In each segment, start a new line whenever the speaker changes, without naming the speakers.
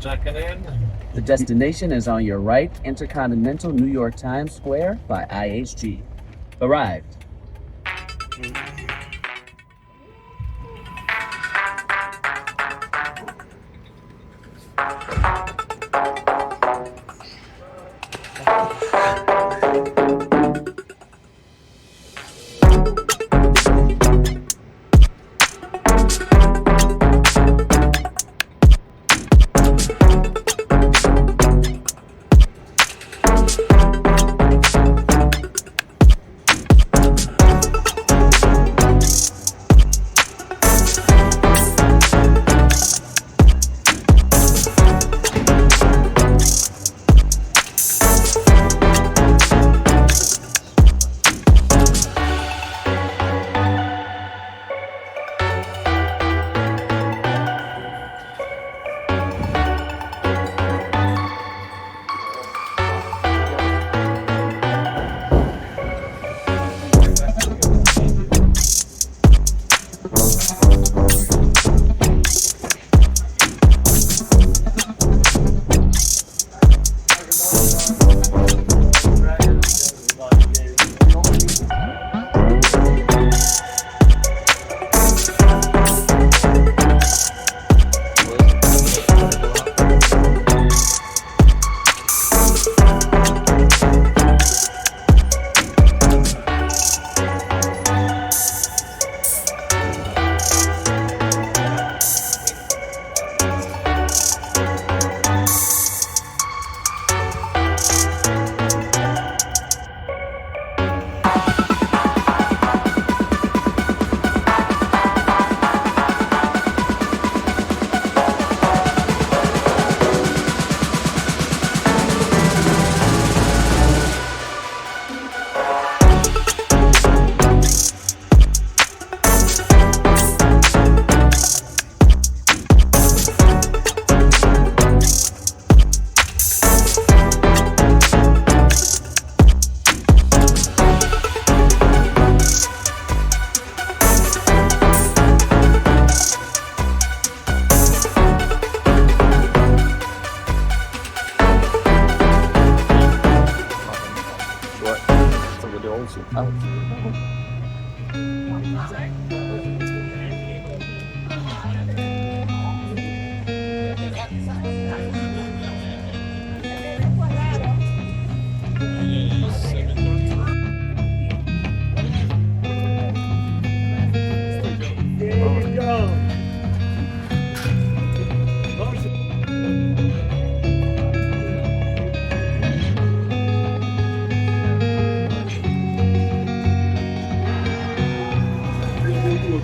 Checking in.
The destination is on your right, Intercontinental New York Times Square by IHG. Arrived.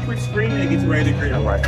Quick screen and it gets ready to create a light.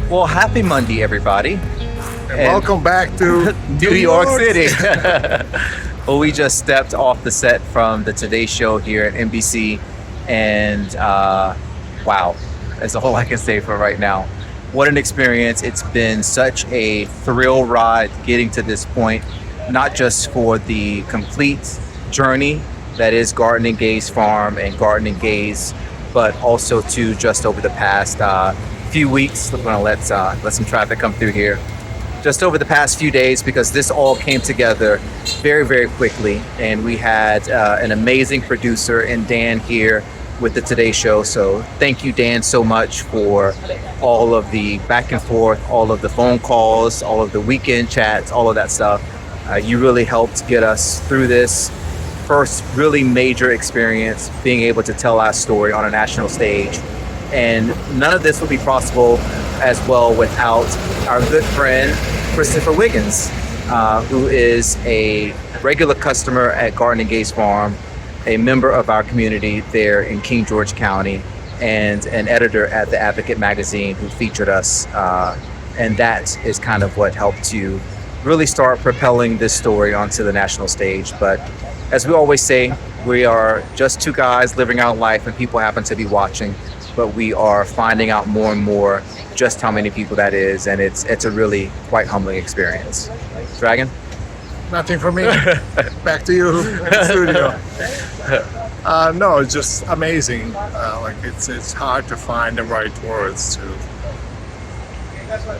Well, happy Monday, everybody.
And welcome back to
New York City. Well, we just stepped off the set from the Today Show here at NBC, and wow, that's all I can say for right now. What an experience. It's been such a thrill ride getting to this point, not just for the complete journey that is Gardening Gays Farm and Gardening Gays, but also to just over the past few weeks. We're gonna let some traffic come through here. Just over the past few days, because this all came together very, very quickly, and we had an amazing producer in Dan here with the Today Show. So thank you, Dan, so much for all of the back and forth, all of the phone calls, all of the weekend chats, all of that stuff. You really helped get us through this first really major experience, being able to tell our story on a national stage. And none of this would be possible as well without our good friend, Christopher Wiggins, who is a regular customer at Gardening Gays Farm, a member of our community there in King George County, and an editor at the Advocate magazine who featured us. And that is kind of what helped to really start propelling this story onto the national stage. But as we always say, we are just two guys living out life, and people happen to be watching. But we are finding out more and more just how many people that is, and it's a really quite humbling experience. Dragon?
Nothing for me. Back to you in the studio. No, it's just amazing. Like it's hard to find the right words to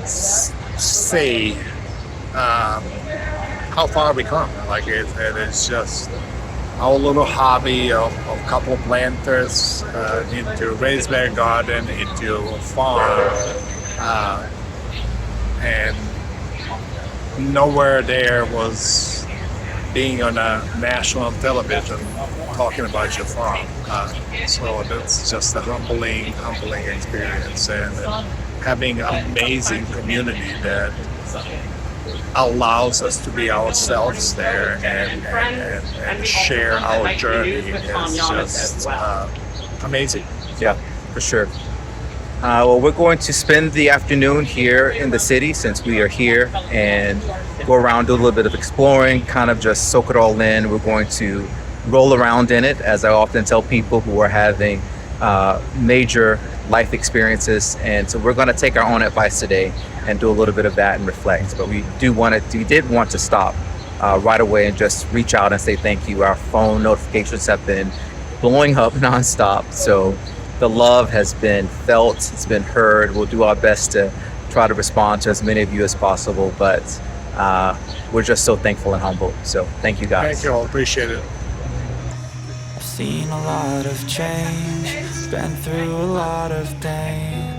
say how far we come. Like it's just our little hobby of a couple of planters into raise their garden, into a farm, and nowhere there was being on a national television talking about your farm. So that's just a humbling experience, and having an amazing community that allows us to be ourselves there and share our journey is just amazing.
Yeah, for sure. Well, we're going to spend the afternoon here in the city since we are here, and go around, do a little bit of exploring, kind of just soak it all in. We're going to roll around in it, as I often tell people who are having major life experiences. And so we're going to take our own advice today and do a little bit of that and reflect. But we did want to stop right away and just reach out and say thank you. Our phone notifications have been blowing up nonstop. So the love has been felt, it's been heard. We'll do our best to try to respond to as many of you as possible, but we're just so thankful and humble. So thank you, guys.
Thank you all, appreciate it.
I've seen a lot of change, been through a lot of pain.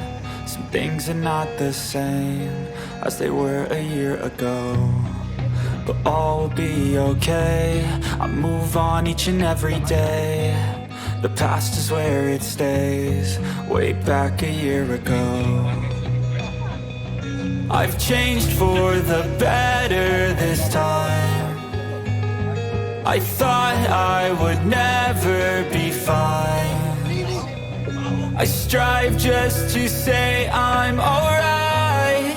Some things are not the same as they were a year ago, but all will be okay. I move on each and every day. The past is where it stays, way back a year ago. I've changed for the better this time. I thought I would never be fine. I strive just to say I'm alright,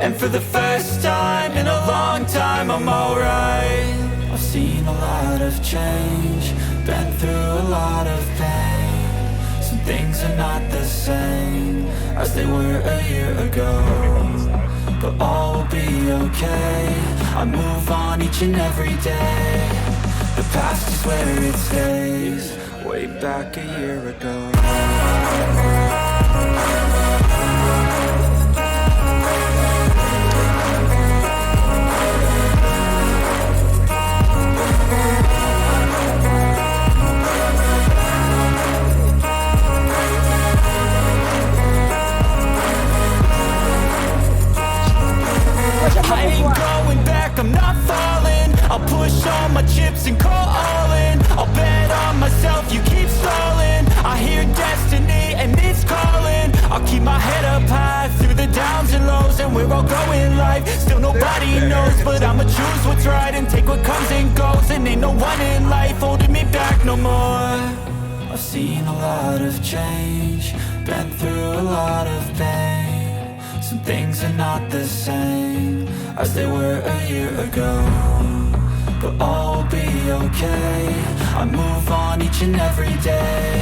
and for the first time in a long time I'm alright. I've seen a lot of change, been through a lot of pain. Some things are not the same as they were a year ago, but all will be okay. I move on each and every day. The past is where it stays, way back a year ago. I ain't going back, I'm not falling. I'll push all my chips and call all in. I'll bet on myself, you keep stalling. I hear destiny and it's calling. I'll keep my head up high through the downs and lows, and we're all going life. Still nobody knows, but I'ma choose what's right and take what comes and goes. And ain't no one in life holding me back no more. I've seen a lot of change, been through a lot of pain. Some things are not the same as they were a year ago, but all will be okay. I move on each and every day.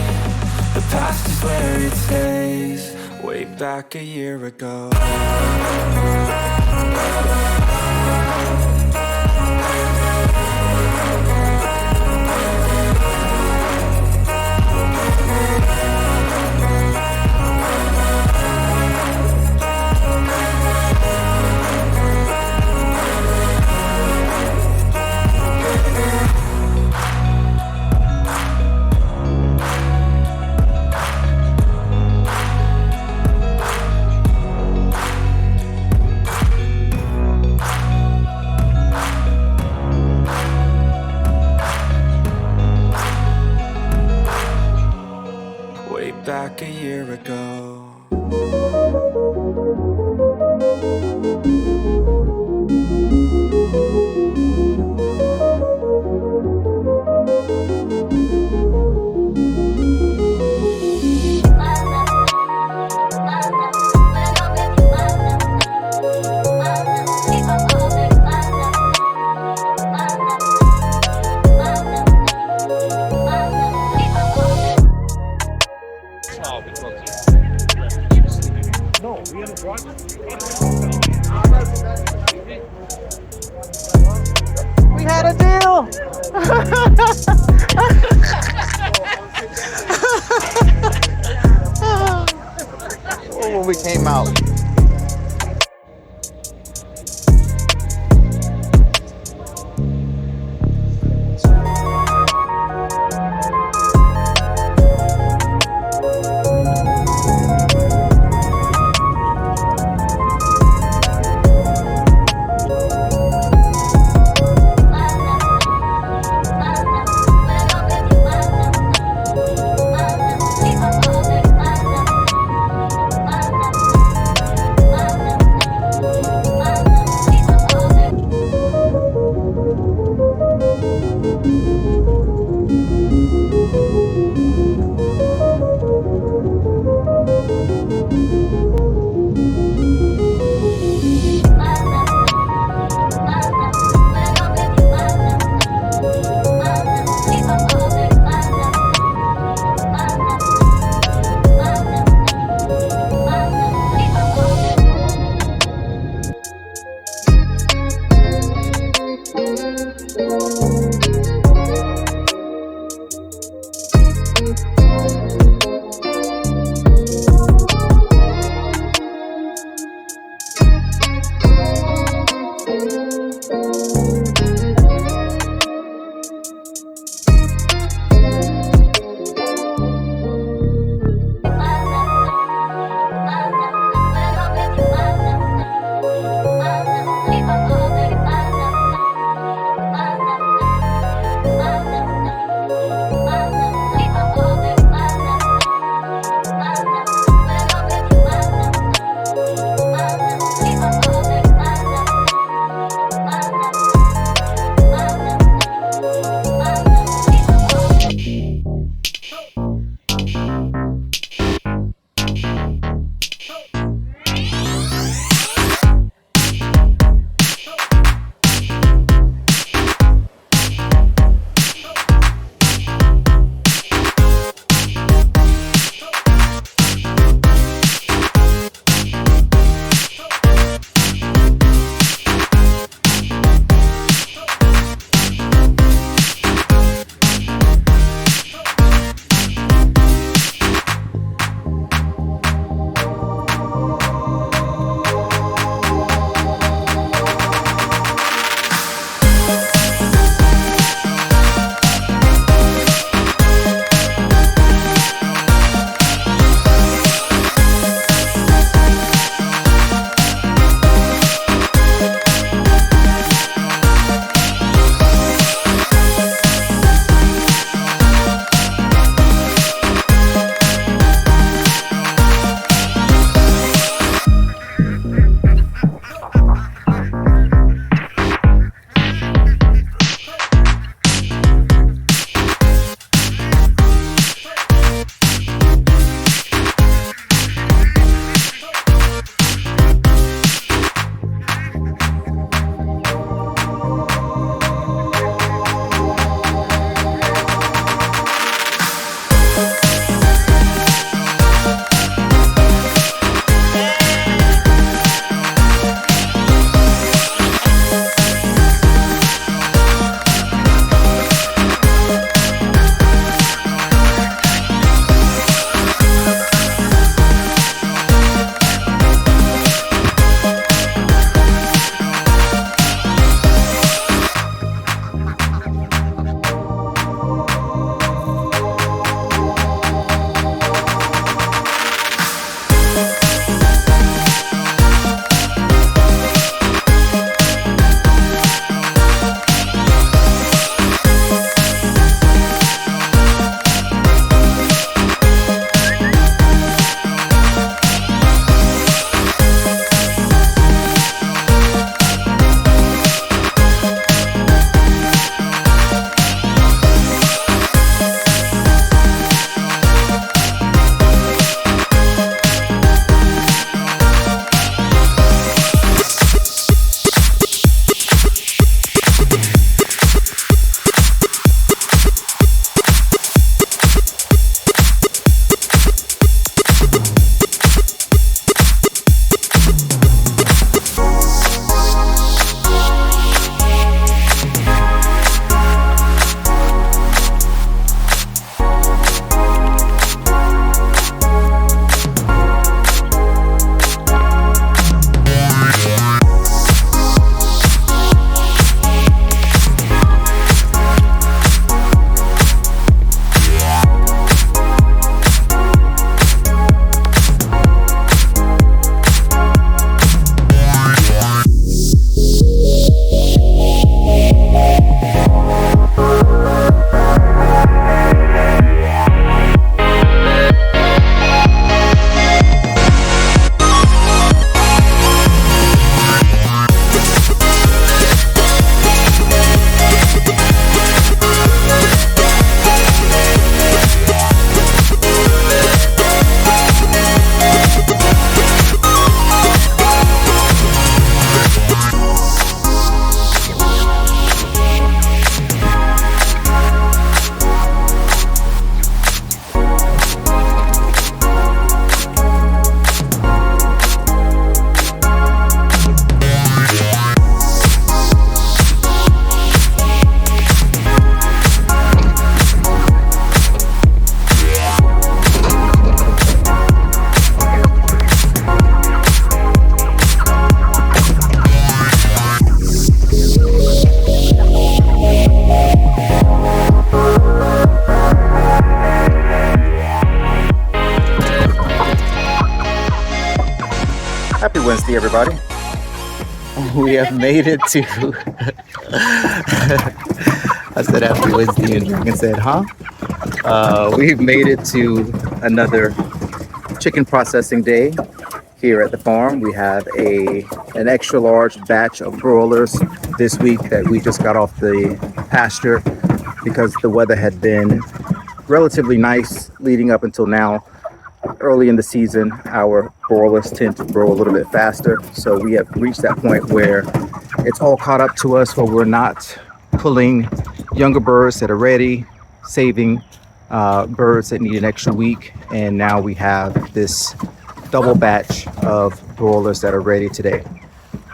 The past is where it stays. Way back a year ago. Way back a year ago.
We had a deal. Oh, when we came out. Happy Wednesday, everybody. We have made it to. I said happy Wednesday, and Dragon said, huh? We've made it to another chicken processing day here at the farm. We have an extra large batch of broilers this week that we just got off the pasture because the weather had been relatively nice leading up until now. Early in the season, our broilers tend to grow a little bit faster, so we have reached that point where it's all caught up to us, where we're not pulling younger birds that are ready, saving birds that need an extra week, and now we have this double batch of broilers that are ready today.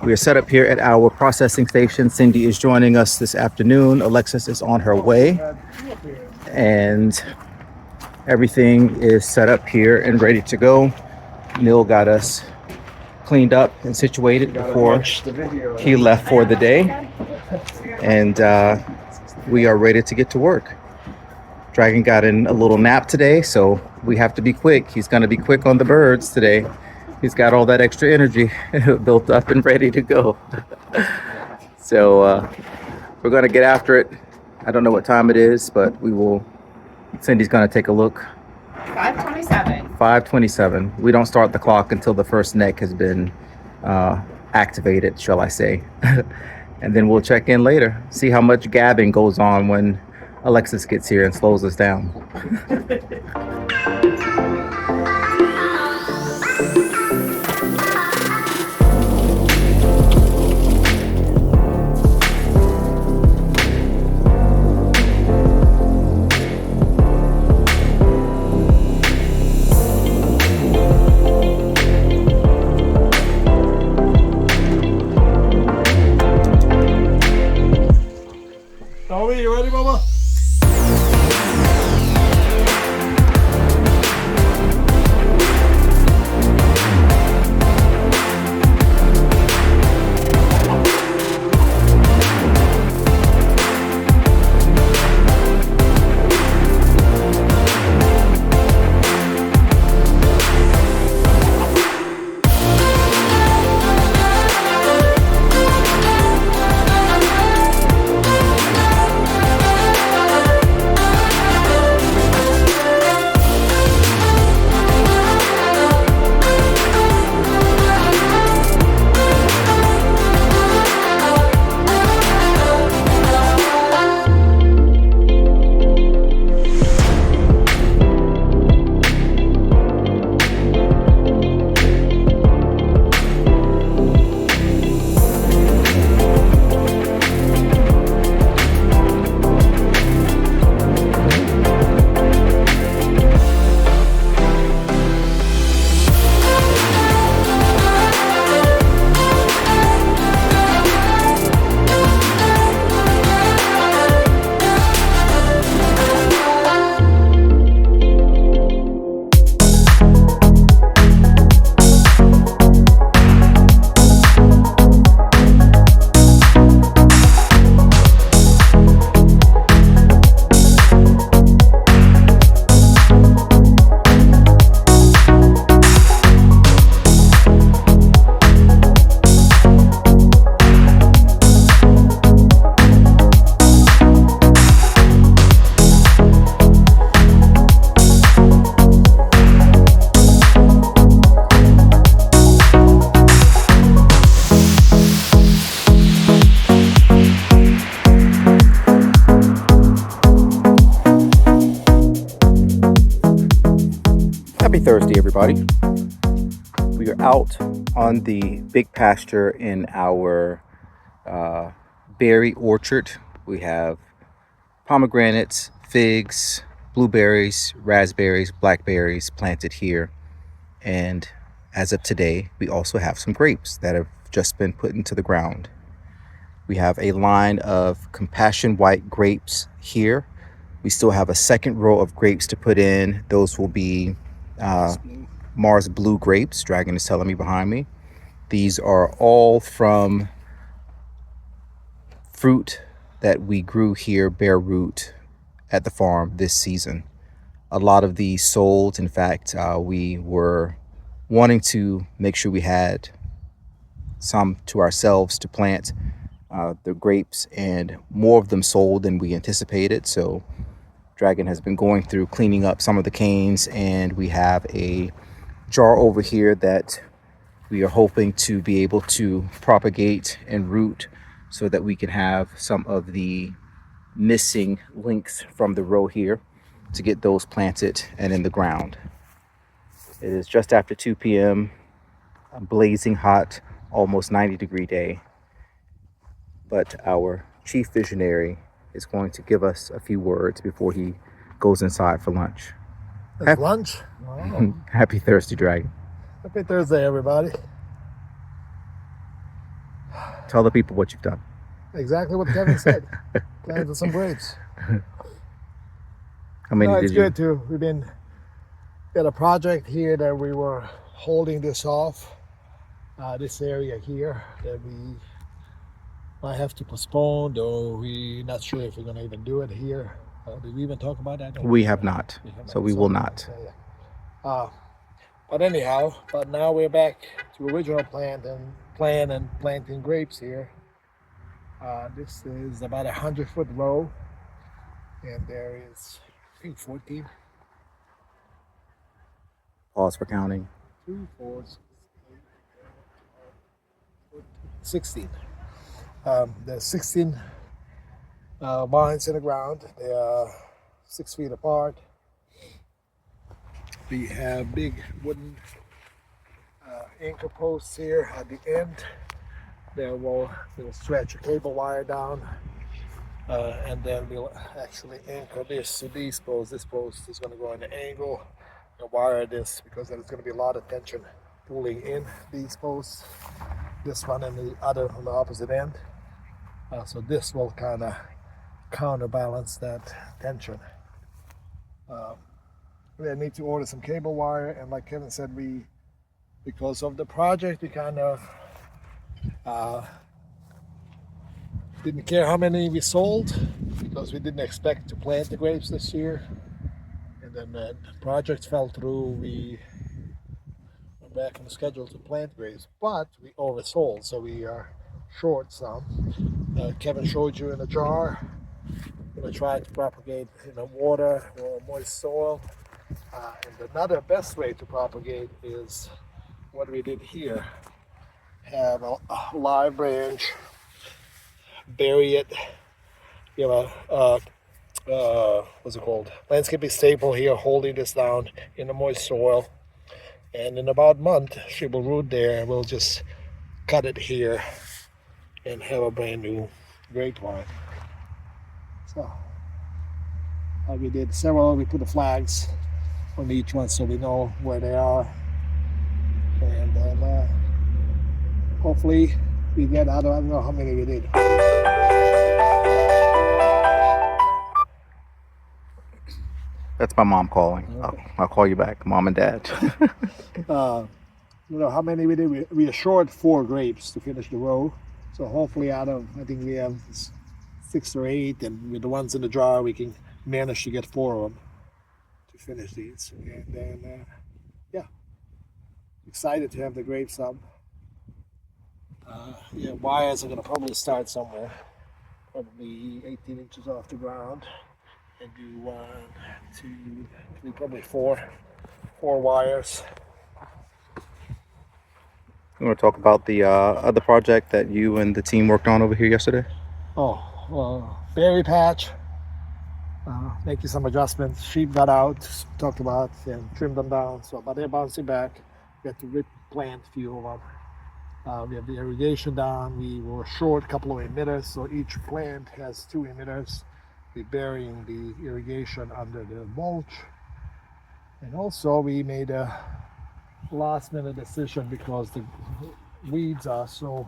We are set up here at our processing station. Cindy is joining us this afternoon. Alexis is on her way, and everything is set up here and ready to go. Neil got us cleaned up and situated before he left for the day, and we are ready to get to work. Dragon got in a little nap today, so we have to be quick. He's going to be quick on the birds today. He's got all that extra energy built up and ready to go. So we're going to get after it. I don't know what time it is, but we will. Cindy's going to take a look.
5:27.
5:27. We don't start the clock until the first neck has been activated, shall I say. And then we'll check in later, see how much gabbing goes on when Alexis gets here and slows us down.
Tommy, you ready, Mama?
Happy Thursday, everybody. We are out on the big pasture in our berry orchard. We have pomegranates, figs, blueberries, raspberries, blackberries planted here. And as of today, we also have some grapes that have just been put into the ground. We have a line of Compassion White grapes here. We still have a second row of grapes to put in. Those will be Mars Blue grapes. Dragon is telling me behind me. These are all from fruit that we grew here, bare root, at the farm this season. A lot of these sold. In fact, we were wanting to make sure we had
some to ourselves to plant the grapes, and more of them sold than we anticipated. So Dragon has been going through cleaning up some of the canes, and we have a jar over here that we are hoping to be able to propagate and root so that we can have some of the missing links from the row here to get those planted and in the ground. It is just after 2 p.m., a blazing hot, almost 90-degree day. But our chief visionary is going to give us a few words before he goes inside for lunch.
It's lunch? Wow.
Happy Thursday, Dragon.
Happy Thursday, everybody.
Tell the people what you've done.
Exactly what Kevin said. Planted some grapes.
How many
No,
did
it's
you?
good too. We've been got a project here that we were holding this off. This area here that we might have to postpone, or we're not sure if we're going to even do it here. Did we even talk about that?
We have not, so we will not.
But anyhow, now we're back to original plan and planting grapes here. This is about 100-foot row, and there is, I think, 14.
Pause for counting.
2, 4, 6, 8, 16. There's 16 vines in the ground. They are 6 feet apart. We have big wooden anchor posts here at the end. We'll stretch a cable wire down, and then we'll actually anchor this to these posts. This post is going to go in an angle and wire this, because there's going to be a lot of tension pulling in these posts. This one and the other on the opposite end. So this will kind of counterbalance that tension. We need to order some cable wire, and like Kevin said, because of the project, we kind of didn't care how many we sold, because we didn't expect to plant the grapes this year. And then the project fell through. We went back on the schedule to plant grapes, but we oversold, so we are short some. Kevin showed you in a jar. We're going to try to propagate in the water or moist soil. And another best way to propagate is what we did here. Have a live branch, bury it, what's it called? Landscaping staple here, holding this down in the moist soil. And in about a month, she will root there, and we'll just cut it here and have a brand new grapevine. So, we did several. We put the flags on each one so we know where they are. And then hopefully we get out of, I don't know how many we did.
That's my mom calling.
Okay.
I'll call you back, Mom and Dad.
How many we did? We are short 4 grapes to finish the row. So hopefully out of, I think we have 6 or 8, and with the ones in the jar, we can manage to get 4 of them to finish these. And then, excited to have the grapes up. Wires are going to probably start somewhere, probably 18 inches off the ground, and do 1, 2, 3, probably 4 wires.
You want to talk about the other project that you and the team worked on over here yesterday?
Berry patch. Making some adjustments. Sheep got out, talked about, and trimmed them down. But they're bouncing back. We had to replant a few of them. We have the irrigation down. We were short a couple of emitters, so each plant has 2 emitters. We're burying the irrigation under the mulch. And also we made a last-minute decision because the weeds are so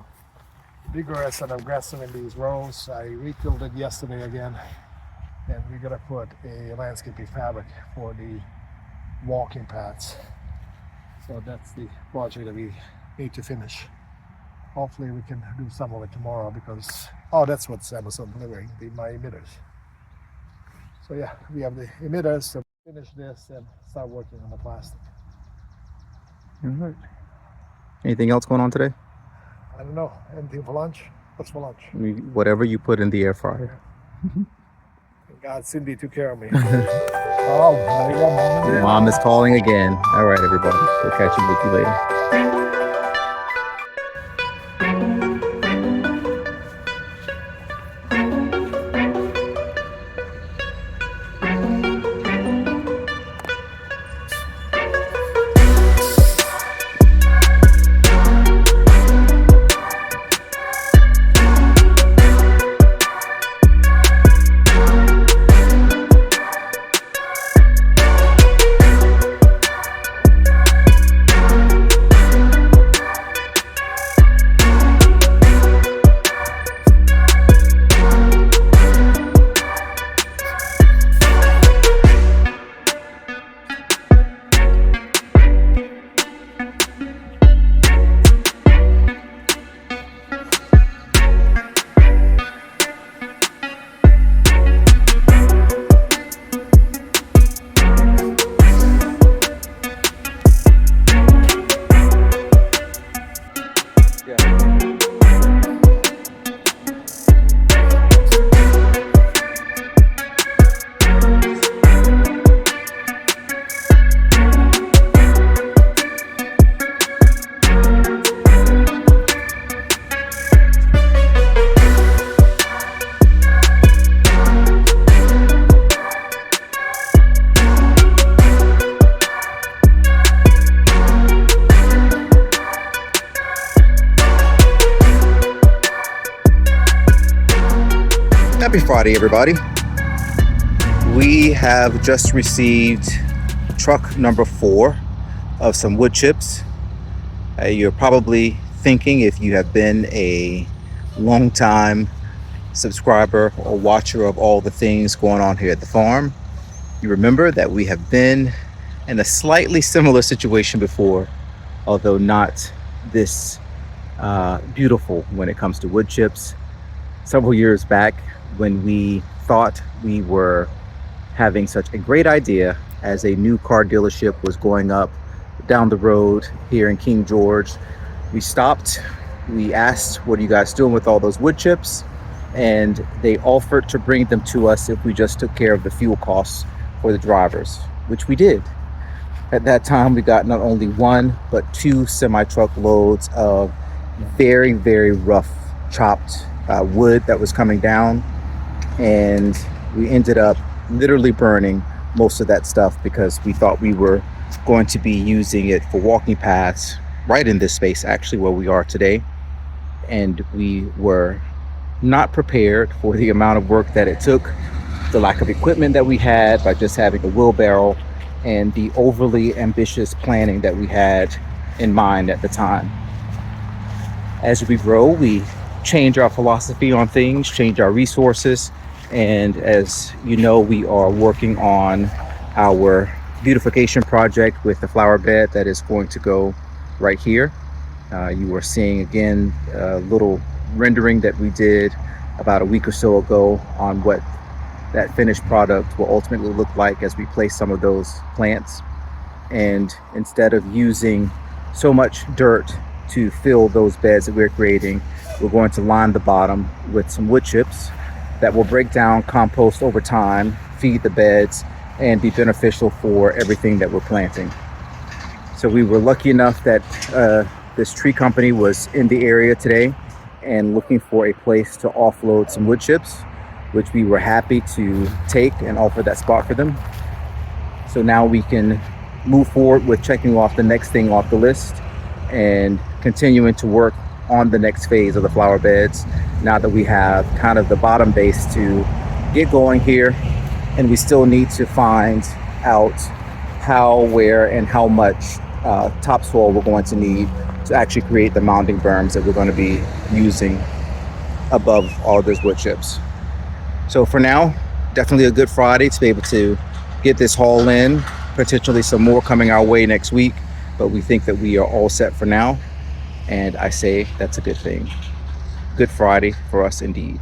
vigorous and aggressive in these rows. I refilled it yesterday again, and we're gonna put a landscaping fabric for the walking paths. So that's the project that we need to finish. Hopefully we can do some of it tomorrow, because that's what's Amazon delivering, my emitters. So yeah, we have the emitters to finish this and start working on the plastic.
All right. Anything else going on today?
I don't know. Anything for lunch? What's for lunch?
Whatever you put in the air fryer.
Thank God Cindy took care of me. Oh, there you go, Mom. is in.
Mom is calling again. All right, everybody. We'll catch you with you later. Happy Friday, everybody. We have just received truck number 4 of some wood chips. You're probably thinking, if you have been a long time subscriber or watcher of all the things going on here at the farm, you remember that we have been in a slightly similar situation before, although not this beautiful when it comes to wood chips. Several years back, when we thought we were having such a great idea as a new car dealership was going up down the road here in King George, we stopped. We asked, what are you guys doing with all those wood chips? And they offered to bring them to us if we just took care of the fuel costs for the drivers, which we did. At that time, we got not only 1 but 2 semi-truck loads of very, very rough chopped wood that was coming down, and we ended up literally burning most of that stuff because we thought we were going to be using it for walking paths right in this space, actually, where we are today. And we were not prepared for the amount of work that it took, the lack of equipment that we had by just having a wheelbarrow, and the overly ambitious planning that we had in mind at the time. As we grow, we change our philosophy on things, change our resources, and as you know, we are working on our beautification project with the flower bed that is going to go right here. You are seeing again a little rendering that we did about a week or so ago on what that finished product will ultimately look like as we place some of those plants. And instead of using so much dirt to fill those beds that we're creating, we're going to line the bottom with some wood chips that will break down, compost over time, feed the beds, and be beneficial for everything that we're planting. So we were lucky enough that this tree company was in the area today and looking for a place to offload some wood chips, which we were happy to take and offer that spot for them. So now we can move forward with checking off the next thing off the list and continuing to work on the next phase of the flower beds, now that we have kind of the bottom base to get going here. And we still need to find out how, where, and how much topsoil we're going to need to actually create the mounding berms that we're going to be using above all of those wood chips. So for now, definitely a good Friday to be able to get this haul in, potentially some more coming our way next week, but we think that we are all set for now. And I say that's a good thing. Good Friday for us indeed.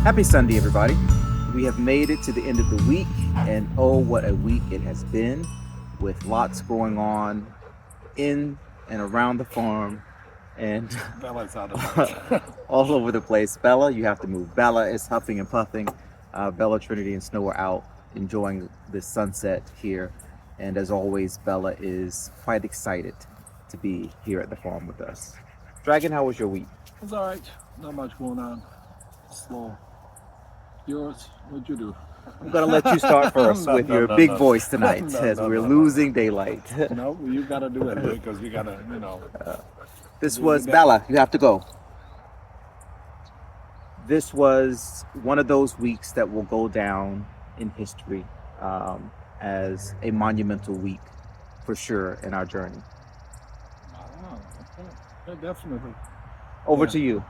Happy Sunday, everybody. We have made it to the end of the week, and oh, what a week it has been, with lots going on in and around the farm and
Bella's out of
all over the place. Bella, you have to move. Bella is huffing and puffing. Bella, Trinity, and Snow are out enjoying the sunset here. And as always, Bella is quite excited to be here at the farm with us. Dragon, how was your week?
It's all right. Not much going on. Slow. Yours? What'd you do?
I'm going to let you start first with your big voice tonight as we're losing daylight.
No, you got to do it because we got to, you know.
This was Bella. You have to go. This was one of those weeks that will go down in history as a monumental week for sure in our journey.
Oh, okay. Yeah, definitely.
Over to you.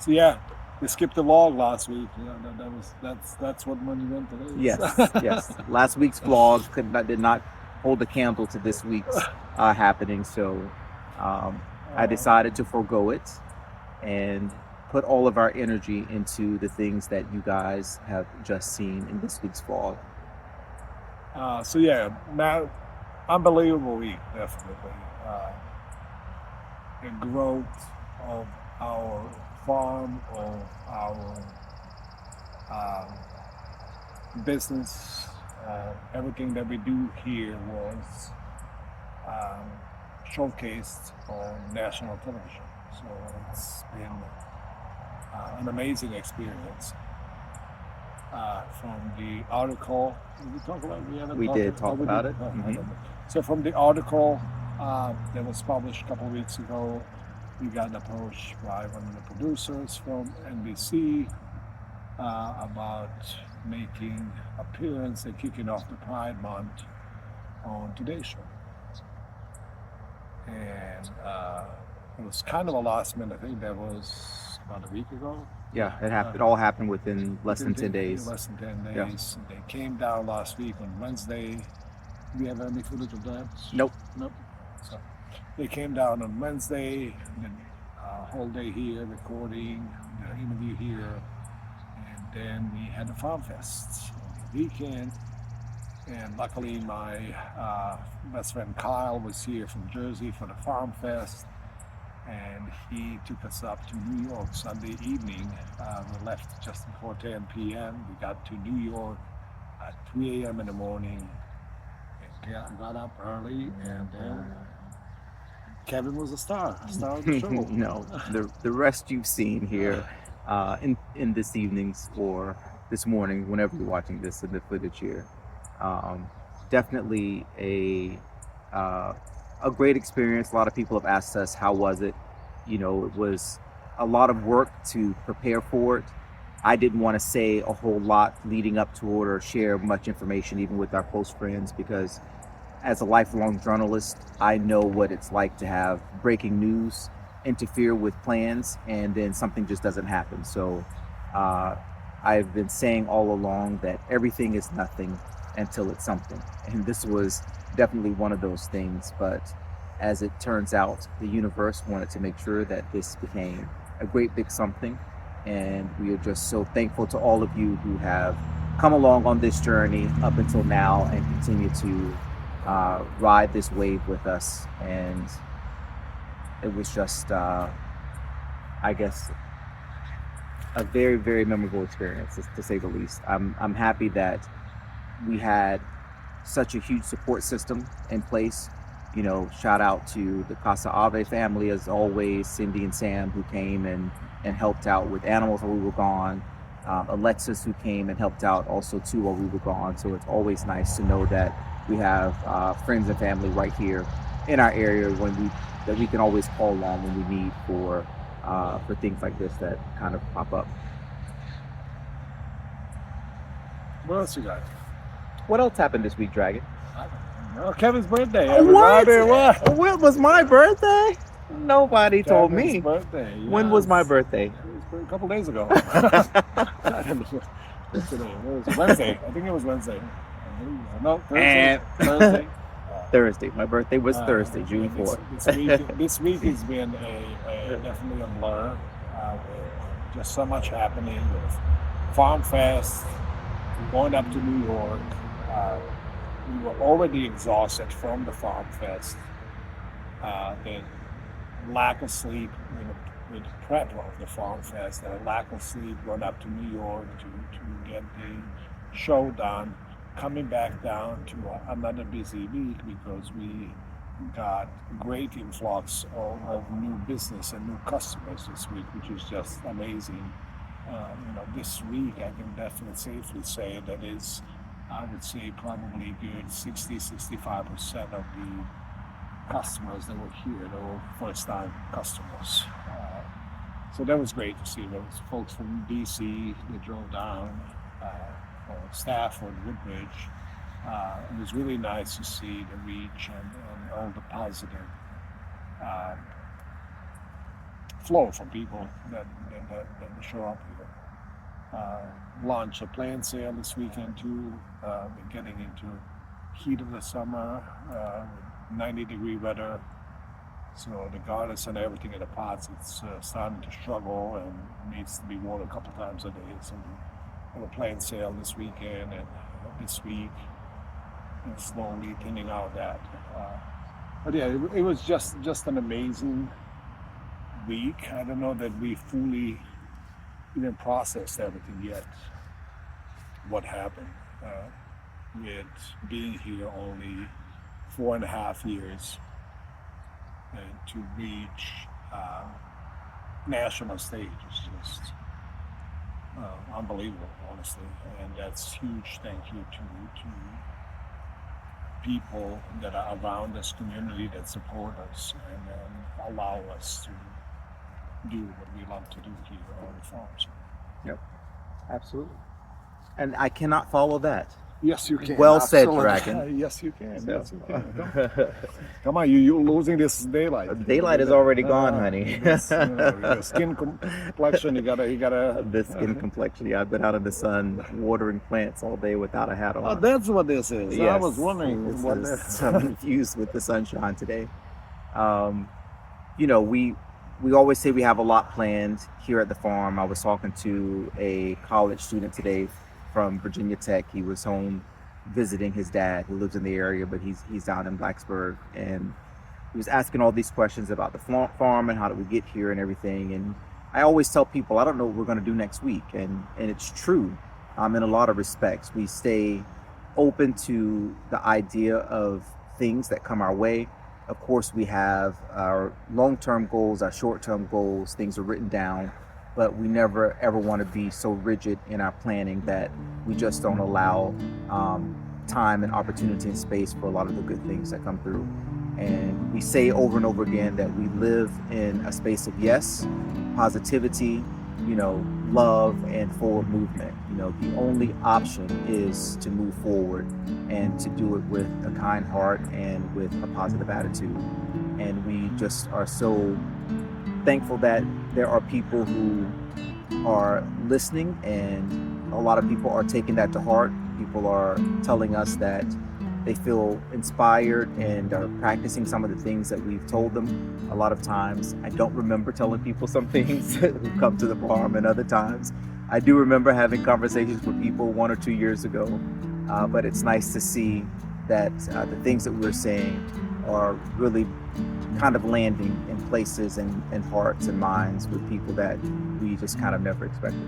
So yeah, we skipped the vlog last week. Yeah, that's what monumental is.
Yes. Last week's vlog did not hold a candle to this week's happening, so I decided to forego it and put all of our energy into the things that you guys have just seen in this week's vlog.
So yeah, now unbelievable week, definitely. The growth of our farm, of our business, everything that we do here was showcased on national television. So it's been an amazing experience. From the article, did we talk about it?
We did talk about it.
So from the article that was published a couple of weeks ago, we got approached by one of the producers from NBC about making appearance and kicking off the Pride Month on Today Show. And it was kind of a last minute thing. That was about a week ago.
Yeah, it happened. It all happened within less than 10 days.
Less than 10 days.
Yeah.
They came down last week on Wednesday. Do we have any footage of that?
Nope.
So they came down on Wednesday, and then a whole day here recording, the interview here, and then we had the Farm Fest on the weekend. And luckily my best friend Kyle was here from Jersey for the Farm Fest, and he took us up to New York Sunday evening. We left just before 10 p.m. We got to New York at 3 a.m. in the morning, and got up early, and then Kevin was a star of the show.
No, the rest you've seen here in this evening's or this morning, whenever you're watching this in the footage here. Definitely a great experience. A lot of people have asked us, how was it? You know, it was a lot of work to prepare for it. I didn't want to say a whole lot leading up to it or share much information even with our close friends, because as a lifelong journalist, I know what it's like to have breaking news interfere with plans and then something just doesn't happen. So I've been saying all along that everything is nothing until it's something. And this was definitely one of those things. But as it turns out, the universe wanted to make sure that this became a great big something. And we are just so thankful to all of you who have come along on this journey up until now and continue to ride this wave with us. And it was just, I guess, a very, very memorable experience, to say the least. I'm happy that we had such a huge support system in place. You know, shout out to the Casa Ave family, as always, Cindy and Sam, who came and helped out with animals while we were gone. Alexis, who came and helped out also too while we were gone. So it's always nice to know that we have friends and family right here in our area that we can always call on when we need for things like this that kind of pop up.
What else you got?
What else happened this week, Dragon?
Well, Kevin's birthday. Everybody. What?
When was my birthday? Nobody told
Kevin's
me.
Birthday.
When was my birthday?
It was a couple days ago. I don't know. What's today? It was Wednesday. I think it was Wednesday. No, Thursday. Thursday.
Thursday. My birthday was Thursday, June 4th.
This week has been definitely a blur. With just so much happening with Farm Fest, going up to New York. We were already exhausted from the Farm Fest. The lack of sleep with the prep of the Farm Fest, and a lack of sleep going up to New York to get the show done. Coming back down to another busy week because we got great influx of new business and new customers this week, which is just amazing. This week I can definitely safely say that is, I would say, probably good 60-65% of the customers that were here, they were first-time customers. So that was great to see. There was folks from DC that drove down, or Stafford, Woodbridge. It was really nice to see the reach and all the positive flow from people that show up here. Launch a plant sale this weekend too. We're getting into heat of the summer, 90-degree weather. So the gardens and everything in the pots, it's starting to struggle and needs to be watered a couple times a day. So we have a plant sale this weekend and this week, and slowly thinning out that. But yeah, it was just an amazing week. I don't know that we fully even processed everything yet. What happened with being here only 4.5 years and to reach national stage is just unbelievable, honestly. And that's huge thank you to people that are around this community that support us and allow us to do what we love to do here on the farms.
Yep, absolutely. And I cannot follow that.
Yes, you can.
Well said,
Absolutely.
Dragon.
Yes, you can. So. Yes, you can. Come on, you're losing this daylight.
Daylight is already gone, honey.
Your skin complexion, you gotta.
The skin complexion. Yeah, I've been out in the sun watering plants all day without a hat on.
Oh, that's what this is.
Yes.
I was wondering what this.
I'm confused with the sunshine today. We always say we have a lot planned here at the farm. I was talking to a college student today from Virginia Tech. He was home visiting his dad, who lives in the area, but he's down in Blacksburg, and he was asking all these questions about the farm and how did we get here and everything. And I always tell people I don't know what we're going to do next week, and it's true. In a lot of respects, we stay open to the idea of things that come our way. Of course, we have our long-term goals, our short-term goals. Things are written down, but we never ever want to be so rigid in our planning that we just don't allow time and opportunity and space for a lot of the good things that come through. And we say over and over again that we live in a space of yes, positivity, love, and forward movement. The only option is to move forward and to do it with a kind heart and with a positive attitude. And we just are so thankful that there are people who are listening, and a lot of people are taking that to heart. People are telling us that they feel inspired and are practicing some of the things that we've told them. A lot of times I don't remember telling people some things who come to the farm, and other times I do remember having conversations with people 1 or 2 years ago. But it's nice to see that the things that we're saying are really kind of landing in places and hearts and minds with people that we just kind of never expected.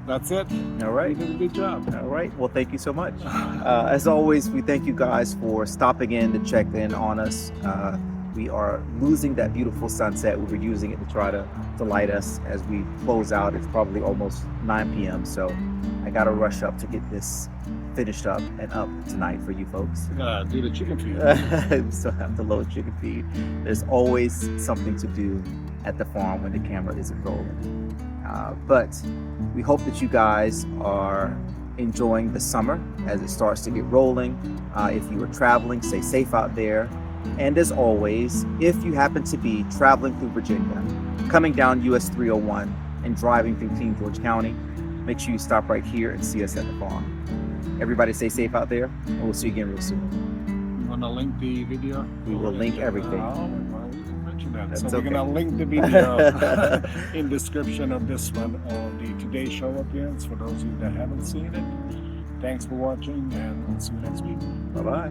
That's it.
All right.
You did a good job.
All right. Well, thank you so much. As always, we thank you guys for stopping in to check in on us. We are losing that beautiful sunset. We were using it to try to light us as we close out. It's probably almost 9 p.m. So I got to rush up to get this finished up and up tonight for you folks.
Do the chicken feed.
We still have to load chicken feed. There's always something to do at the farm when the camera isn't rolling. But we hope that you guys are enjoying the summer as it starts to get rolling. If you are traveling, stay safe out there. And as always, if you happen to be traveling through Virginia, coming down US 301 and driving through King George County, make sure you stop right here and see us at the farm. Everybody stay safe out there, and we'll see you again real soon.
You want to link the video?
We will link everything.
Oh, well, we didn't mention that.
That's
So we're
okay.
going to link the video in description of this one on the Today Show appearance for those of you that haven't seen it. Thanks for watching, and we'll see you next week.
Bye-bye.